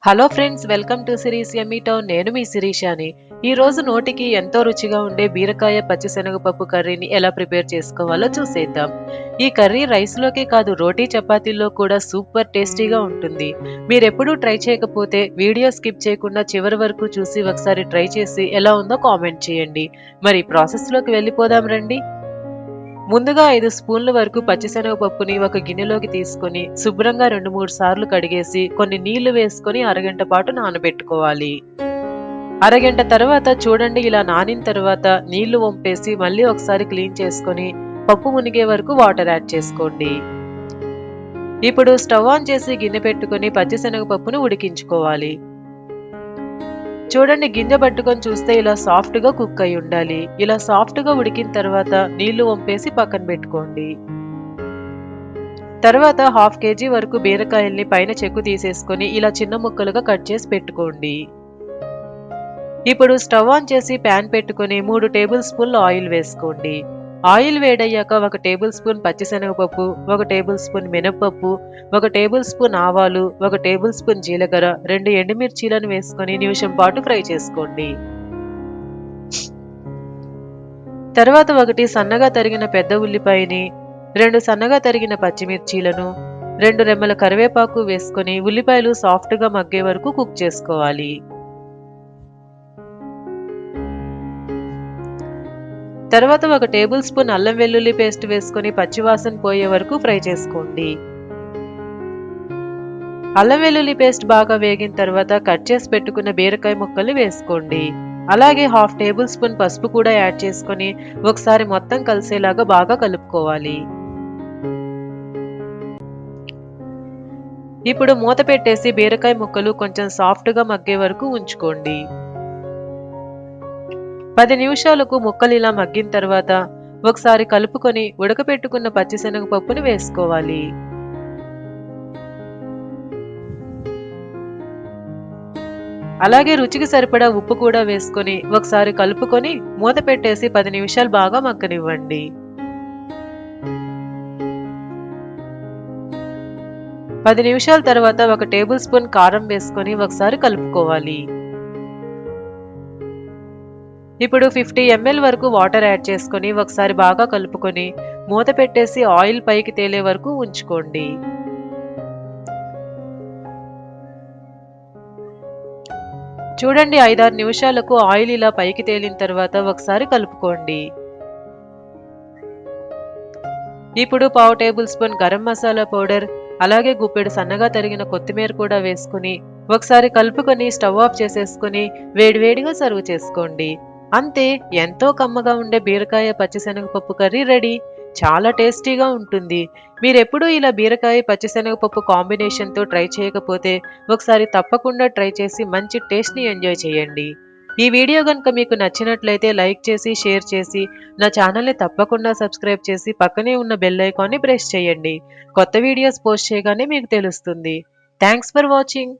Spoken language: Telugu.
Hello friends, welcome to series yummy town. నేను మీ శిరీషాని. ఈ రోజు నోటికి ఎంతో రుచిగా ఉండే బీరకాయ పచ్చిశనగపప్పు కర్రీని ఎలా ప్రిపేర్ చేసుకోవాలో చూసేద్దాం. ఈ కర్రీ రైస్లోకే కాదు, రోటీ చపాతీల్లో కూడా సూపర్ టేస్టీగా ఉంటుంది. మీరెప్పుడూ ట్రై చేయకపోతే వీడియో స్కిప్ చేయకుండా చివరి వరకు చూసి ఒకసారి ట్రై చేసి ఎలా ఉందో కామెంట్ చేయండి. మరి ప్రాసెస్లోకి వెళ్ళిపోదాం రండి. ముందుగా 5 స్పూన్ల వరకు పచ్చిశనగపప్పుని ఒక గిన్నెలోకి తీసుకొని శుభ్రంగా 2-3 సార్లు కడిగేసి కొన్ని నీళ్లు వేసుకొని అరగంట పాటు నానబెట్టుకోవాలి. అరగంట తర్వాత చూడండి, ఇలా నానిన తర్వాత నీళ్లు వంపేసి మళ్ళీ ఒకసారి క్లీన్ చేసుకొని పప్పు మునిగే వరకు వాటర్ యాడ్ చేసుకోండి. ఇప్పుడు స్టవ్ ఆన్ చేసి గిన్నె పెట్టుకొని పచ్చిశనగపప్పును ఉడికించుకోవాలి. చూడండి, గింజ పట్టుకొని చూస్తే ఇలా సాఫ్ట్ గా కుక్ అయి ఉండాలి. ఇలా సాఫ్ట్ గా ఉడికిన తర్వాత నీళ్లు వంపేసి పక్కన పెట్టుకోండి. తర్వాత 1/2 kg వరకు బీరకాయల్ని పైన చెక్కు తీసేసుకొని ఇలా చిన్న ముక్కలుగా కట్ చేసి పెట్టుకోండి. ఇప్పుడు స్టవ్ ఆన్ చేసి ప్యాన్ పెట్టుకొని 3 టేబుల్ స్పూన్లు ఆయిల్ వేసుకోండి. ఆయిల్ వేడయ్యాక 1 టేబుల్ స్పూన్ పచ్చిశనగపప్పు, 1 టేబుల్ స్పూన్ మినపప్పు, 1 టేబుల్ స్పూన్ ఆవాలు, 1 టేబుల్ స్పూన్ జీలకర్ర, 2 ఎండుమిర్చీలను వేసుకొని నిమిషం పాటు ఫ్రై చేసుకోండి. తర్వాత 1 సన్నగా తరిగిన పెద్ద ఉల్లిపాయని, 2 సన్నగా తరిగిన పచ్చిమిర్చీలను, 2 రెమ్మల కరివేపాకు వేసుకొని ఉల్లిపాయలు సాఫ్ట్ గా మగ్గే వరకు కుక్ చేసుకోవాలి. తర్వాత 1 టేబుల్ స్పూన్ అల్లం వెల్లుల్లి పేస్ట్ వేసుకొని పచ్చివాసన పోయే వరకు ఫ్రై చేసుకోండి. అల్లం వెల్లుల్లి పేస్ట్ బాగా వేగిన తర్వాత కట్ చేసి పెట్టుకున్న బీరకాయ ముక్కల్ని వేసుకోండి. అలాగే 1/2 టేబుల్ స్పూన్ పసుపు కూడా యాడ్ చేసుకొని ఒకసారి మొత్తం కలిసేలాగా బాగా కలుపుకోవాలి. ఇప్పుడు మూత పెట్టేసి బీరకాయ ముక్కలు కొంచెం సాఫ్ట్ గా మగ్గే వరకు ఉంచుకోండి. 10 నిమిషాలకు ముక్కలు ఇలా మగ్గిన తర్వాత ఒకసారి కలుపుకొని ఉడకపెట్టుకున్న పచ్చిశనగపప్పుని వేసుకోవాలి. అలాగే రుచికి సరిపడా ఉప్పు కూడా వేసుకొని ఒకసారి కలుపుకొని మూత పెట్టేసి 10 నిమిషాలు బాగా మగ్గనివ్వండి. 10 నిమిషాల తర్వాత 1 టేబుల్ స్పూన్ కారం వేసుకొని ఒకసారి కలుపుకోవాలి. ఇప్పుడు 50 ml వరకు వాటర్ యాడ్ చేసుకొని ఒకసారి బాగా కలుపుకొని మూత పెట్టేసి ఆయిల్ పైకి తేలే వరకు ఉంచుకోండి. చూడండి, 5-6 నిమిషాలకు ఆయిల్ ఇలా పైకి తేలిన తర్వాత ఒకసారి కలుపుకోండి. ఇప్పుడు 1/2 table spoon garam masala powder, అలాగే గుప్పెడు సన్నగా తరిగిన కొత్తిమీర కూడా వేసుకుని ఒకసారి కలుపుకొని స్టవ్ ఆఫ్ చేసేసుకుని వేడివేడిగా సర్వ్ చేసుకోండి. అంతే, ఎంతో కమ్మగా ఉండే బీరకాయ పచ్చిశనగపప్పు కర్రీ రెడీ. చాలా టేస్టీగా ఉంటుంది. మీరెప్పుడూ ఇలా బీరకాయ పచ్చిశనగపప్పు కాంబినేషన్తో ట్రై చేయకపోతే ఒకసారి తప్పకుండా ట్రై చేసి మంచి టేస్ట్ని ఎంజాయ్ చేయండి. ఈ వీడియో గనుక మీకు నచ్చినట్లయితే లైక్ చేసి, షేర్ చేసి, నా ఛానల్ని తప్పకుండా సబ్స్క్రైబ్ చేసి పక్కనే ఉన్న బెల్ ఐకాన్ని ప్రెస్ చేయండి. కొత్త వీడియోస్ పోస్ట్ చేయగానే మీకు తెలుస్తుంది. Thanks for watching.